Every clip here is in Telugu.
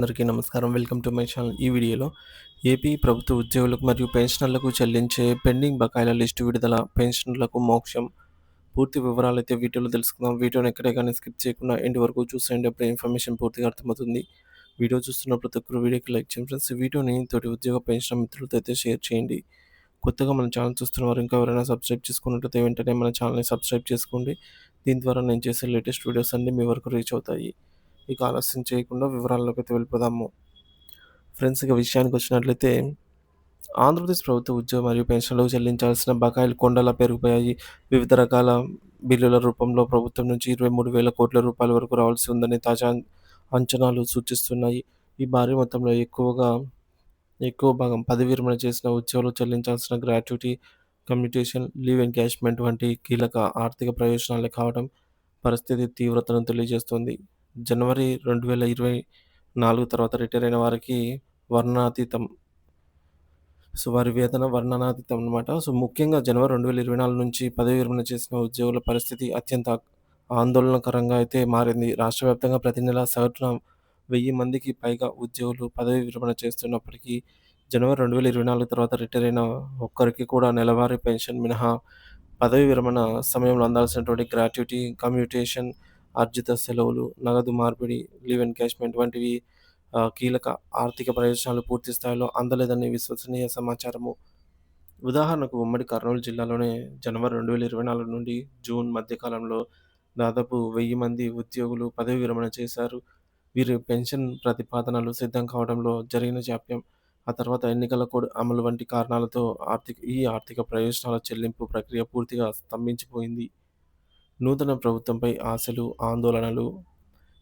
అందరికీ నమస్కారం. Welcome to my channel. ఈ వీడియోలో ఏపీ ప్రభుత్వ ఉద్యోగులకు మరియు పెన్షనర్లకు చెల్లించే పెండింగ్ బకాయిల లిస్టు విడుదల, పెన్షనర్లకు మోక్షం పూర్తి వివరాలైతే వీడియోలో తెలుసుకుందాం. వీడియోని ఎక్కడే కానీ స్కిప్ చేయకుండా ఎండ్ వరకు చూసేయండి. అప్పుడే ఇన్ఫర్మేషన్ పూర్తిగా అర్థమవుతుంది. వీడియో చూస్తున్న ప్రతి ఒక్కరు వీడియోకి లైక్ చేయండి ఫ్రెండ్స్. ఈ వీడియోని తోటి ఉద్యోగ పెన్షన్ మిత్రులతో అయితే షేర్ చేయండి. కొత్తగా మన ఛానల్ చూస్తున్నవారు ఇంకా ఎవరైనా సబ్స్క్రైబ్ చేసుకున్నట్లయితే వెంటనే మన ఛానల్ని సబ్స్క్రైబ్ చేసుకోండి. దీని ద్వారా నేను చేసే లేటెస్ట్ వీడియోస్ అన్నీ మీ వరకు రీచ్ అవుతాయి. ఇక ఆలస్యం చేయకుండా వివరాల్లోకి అయితే వెళ్ళిపోదాము. ఫ్రెండ్స్, ఇక విషయానికి వచ్చినట్లయితే ఆంధ్రప్రదేశ్ ప్రభుత్వ ఉద్యోగ మరియు పెన్షన్లకు చెల్లించాల్సిన బకాయిలు కొండలా పెరిగిపోయాయి. వివిధ రకాల బిల్లుల రూపంలో ప్రభుత్వం నుంచి 23,000 కోట్ల రూపాయల వరకు రావాల్సి ఉందని తాజా అంచనాలు సూచిస్తున్నాయి. ఈ భారీ మొత్తంలో ఎక్కువ భాగం పదవి విరమణ చేసిన ఉద్యోగులు చెల్లించాల్సిన గ్రాట్యుటీ, కమ్యూటేషన్, లీవ్ ఎన్కాష్మెంట్ వంటి కీలక ఆర్థిక ప్రయోజనాలే కావడం పరిస్థితి తీవ్రతను తెలియజేస్తోంది. జనవరి 2024 తర్వాత రిటైర్ అయిన వారికి వర్ణాతీతం. వారి వేతన వర్ణనాతీతం అన్నమాట. ముఖ్యంగా జనవరి 2024 నుంచి పదవి విరమణ చేసిన ఉద్యోగుల పరిస్థితి అత్యంత ఆందోళనకరంగా అయితే మారింది. రాష్ట్ర వ్యాప్తంగా ప్రతి నెల సగటున 1000 మందికి పైగా ఉద్యోగులు పదవి విరమణ చేస్తున్నప్పటికీ, జనవరి 2024 తర్వాత రిటైర్ అయిన ఒక్కరికి కూడా నెలవారీ పెన్షన్ మినహా పదవి విరమణ సమయంలో అందాల్సినటువంటి గ్రాట్యుటీ, కమ్యూటేషన్, ఆర్జిత సెలవులు, నగదు మార్పిడి, లీవ్ ఎన్కాష్మెంట్ వంటివి కీలక ఆర్థిక ప్రయోజనాలు పూర్తి స్థాయిలో అందలేదని విశ్వసనీయ సమాచారము. ఉదాహరణకు ఉమ్మడి కర్నూలు జిల్లాలోనే జనవరి 2024 నుండి జూన్ మధ్య కాలంలో దాదాపు 1000 మంది ఉద్యోగులు పదవి విరమణ చేశారు. వీరి పెన్షన్ ప్రతిపాదనలు సిద్ధం కావడంలో జరిగిన జాప్యం, ఆ తర్వాత ఎన్నికల కోడ్ అమలు వంటి కారణాలతో ఆర్థిక ప్రయోజనాల చెల్లింపు ప్రక్రియ పూర్తిగా స్తంభించిపోయింది. నూతన ప్రభుత్వంపై ఆశలు, ఆందోళనలు.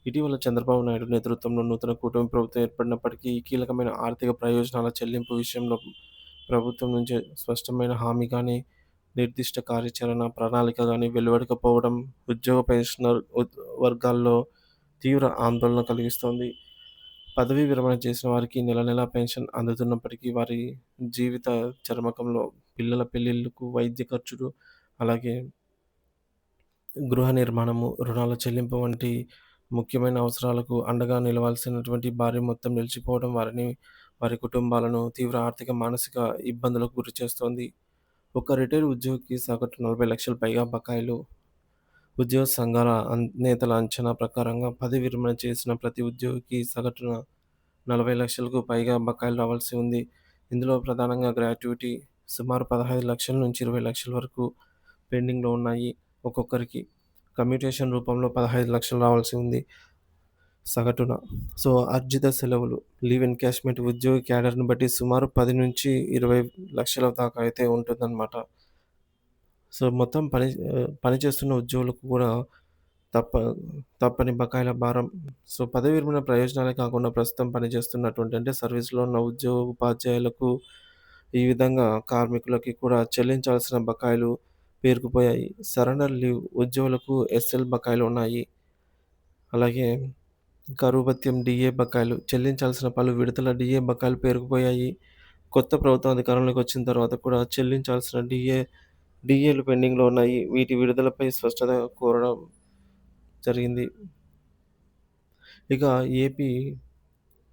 ఇటీవల చంద్రబాబు నాయుడు నేతృత్వంలో నూతన కూటమి ప్రభుత్వం ఏర్పడినప్పటికీ ఈ కీలకమైన ఆర్థిక ప్రయోజనాల చెల్లింపు విషయంలో ప్రభుత్వం నుంచి స్పష్టమైన హామీ కానీ, నిర్దిష్ట కార్యాచరణ ప్రణాళిక కానీ వెలువడకపోవడం ఉద్యోగ పెన్షనర్ వర్గాల్లో తీవ్ర ఆందోళన కలిగిస్తోంది. పదవీ విరమణ చేసిన వారికి నెల నెలా పెన్షన్ అందుతున్నప్పటికీ వారి జీవిత చరమకంలో పిల్లల పెళ్లిళ్లకు, వైద్య ఖర్చులు, అలాగే గృహ నిర్మాణము, రుణాల చెల్లింపు వంటి ముఖ్యమైన అవసరాలకు అండగా నిలవాల్సినటువంటి భారీ మొత్తం నిలిచిపోవడం వారి కుటుంబాలను తీవ్ర ఆర్థిక, మానసిక ఇబ్బందులకు గురిచేస్తోంది. ఒక రిటైర్ ఉద్యోగికి సగటు 40 లక్షల పైగా బకాయిలు. ఉద్యోగ సంఘాల నేతల అంచనా ప్రకారంగా పదవి విరమణ చేసిన ప్రతి ఉద్యోగికి సగటున 40 లక్షలకు పైగా బకాయిలు రావాల్సి ఉంది. ఇందులో ప్రధానంగా గ్రాట్యుటీ సుమారు 15 లక్షల నుంచి 20 లక్షల వరకు పెండింగ్‌లో ఉన్నాయి ఒక్కొక్కరికి. కమ్యూటేషన్ రూపంలో 15 లక్షలు రావాల్సి ఉంది సగటున. అర్జిత సెలవులు, లీవ్ ఎన్కాష్మెంట్ ఉద్యోగి క్యాడర్‌ని బట్టి సుమారు 10-20 లక్షల దాకా అయితే ఉంటుందన్నమాట. మొత్తం పనిచేస్తున్న ఉద్యోగులకు కూడా తప్ప తప్పని బకాయిల భారం. పదవి విరమణ ప్రయోజనాలే కాకుండా ప్రస్తుతం పనిచేస్తున్నటువంటి అంటే సర్వీస్‌లో ఉన్న ఉపాధ్యాయులకు, ఈ విధంగా కార్మికులకి కూడా చెల్లించాల్సిన బకాయిలు పేరుకుపోయాయి. సరెండర్ లీవ్ ఉద్యోగులకు ఎస్ఎల్ బకాయిలు ఉన్నాయి. అలాగే కరువు భత్యం, డీఏ బకాయిలు, చెల్లించాల్సిన పలు విడతల డీఏ బకాయిలు పేరుకుపోయాయి. కొత్త ప్రభుత్వం అధికారంలోకి వచ్చిన తర్వాత కూడా చెల్లించాల్సిన డీఏలు పెండింగ్‌లో ఉన్నాయి. వీటి విడుదలపై స్పష్టత కోరడం జరిగింది. ఇక AP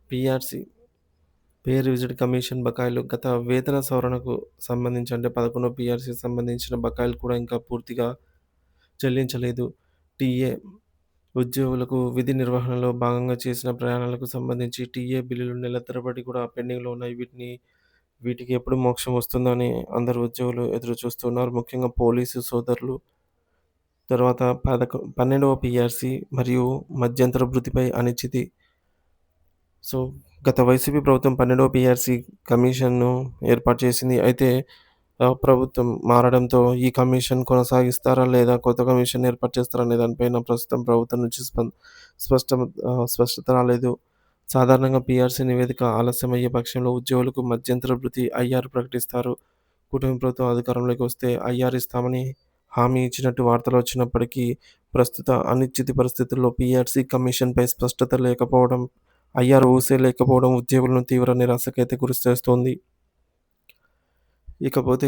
PRC pay revision commission బకాయిలు గత వేతన సవరణకు సంబంధించి అంటే 11వ పీఆర్సీకి సంబంధించిన బకాయిలు కూడా ఇంకా పూర్తిగా చెల్లించలేదు. టీఏ ఉద్యోగులకు విధి నిర్వహణలో భాగంగా చేసిన ప్రయాణాలకు సంబంధించి టీఏ బిల్లులు నెల తరబడి కూడా పెండింగ్‌లో ఉన్నాయి. వీటికి ఎప్పుడు మోక్షం వస్తుందని అందరు ఉద్యోగులు ఎదురు చూస్తున్నారు. ముఖ్యంగా పోలీసు సోదరులు. తర్వాత 12వ పీఆర్సీ మరియు మధ్యంతర భృతిపై అనిశ్చితి. గత వైసీపీ ప్రభుత్వం 12వ పీఆర్సీ కమిషన్‌ను ఏర్పాటు చేసింది. అయితే ప్రభుత్వం మారడంతో ఈ కమిషన్ కొనసాగిస్తారా లేదా కొత్త కమిషన్ ఏర్పాటు చేస్తారా అనే దానిపైన ప్రస్తుతం ప్రభుత్వం నుంచి స్పష్టత రాలేదు. సాధారణంగా పీఆర్సీ నివేదిక ఆలస్యమయ్యే పక్షంలో ఉద్యోగులకు మధ్యంతర భృతి ఐఆర్ ప్రకటిస్తారు. కూటమి ప్రభుత్వం అధికారంలోకి వస్తే ఐఆర్ ఇస్తామని హామీ ఇచ్చినట్టు వార్తలు వచ్చినప్పటికీ ప్రస్తుత అనిశ్చిత పరిస్థితుల్లో పీఆర్సీ కమిషన్‌పై స్పష్టత లేకపోవడం, ఐఆర్ ఊసే లేకపోవడం ఉద్యోగులను తీవ్ర నిరాశకైతే గురిచేస్తోంది. ఇకపోతే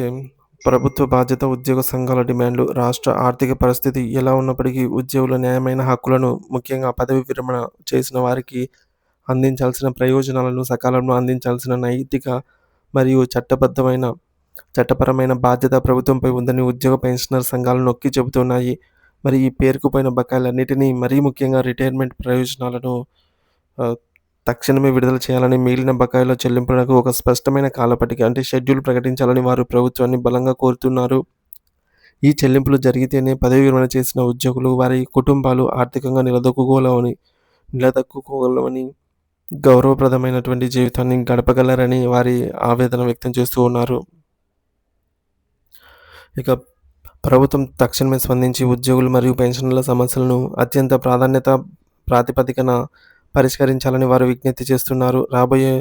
ప్రభుత్వ బాధ్యత, ఉద్యోగ సంఘాల డిమాండ్లు. రాష్ట్ర ఆర్థిక పరిస్థితి ఎలా ఉన్నప్పటికీ ఉద్యోగుల న్యాయమైన హక్కులను, ముఖ్యంగా పదవి విరమణ చేసిన వారికి అందించాల్సిన ప్రయోజనాలను సకాలంలో అందించాల్సిన నైతిక మరియు చట్టపరమైన బాధ్యత ప్రభుత్వంపై ఉందని ఉద్యోగ పెన్షనర్ సంఘాలు నొక్కి చెబుతున్నాయి. మరి ఈ పేరుకుపోయిన బకాయిలన్నిటినీ మరీ ముఖ్యంగా రిటైర్మెంట్ ప్రయోజనాలను ఆహ్, తక్షణమే విడుదల చేయాలని, మిగిలిన బకాయిల చెల్లింపులకు ఒక స్పష్టమైన కాలపట్టిక అంటే షెడ్యూల్ ప్రకటించాలని వారు ప్రభుత్వాన్ని బలంగా కోరుతున్నారు. ఈ చెల్లింపులు జరిగితేనే పదవీ విరమణ చేసిన ఉద్యోగులు, వారి కుటుంబాలు ఆర్థికంగా నిలదొక్కుకోగలవని, గౌరవప్రదమైనటువంటి జీవితాన్ని గడపగలరని వారి ఆవేదన వ్యక్తం చేస్తూ ఉన్నారు. ఇక ప్రభుత్వం తక్షణమే స్పందించి ఉద్యోగులు మరియు పెన్షనర్ల సమస్యలను అత్యంత ప్రాతిపదికన పరిష్కరించాలని వారు విజ్ఞప్తి చేస్తున్నారు. రాబోయే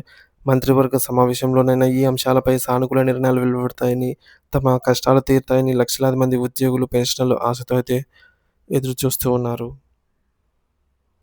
మంత్రివర్గ సమావేశంలోనైనా ఈ అంశాలపై సానుకూల నిర్ణయాలు వెలువడతాయని, తమ కష్టాలు తీరుతాయని లక్షలాది మంది ఉద్యోగులు, పెన్షనర్లు ఆశతో అయితే ఎదురుచూస్తూ ఉన్నారు.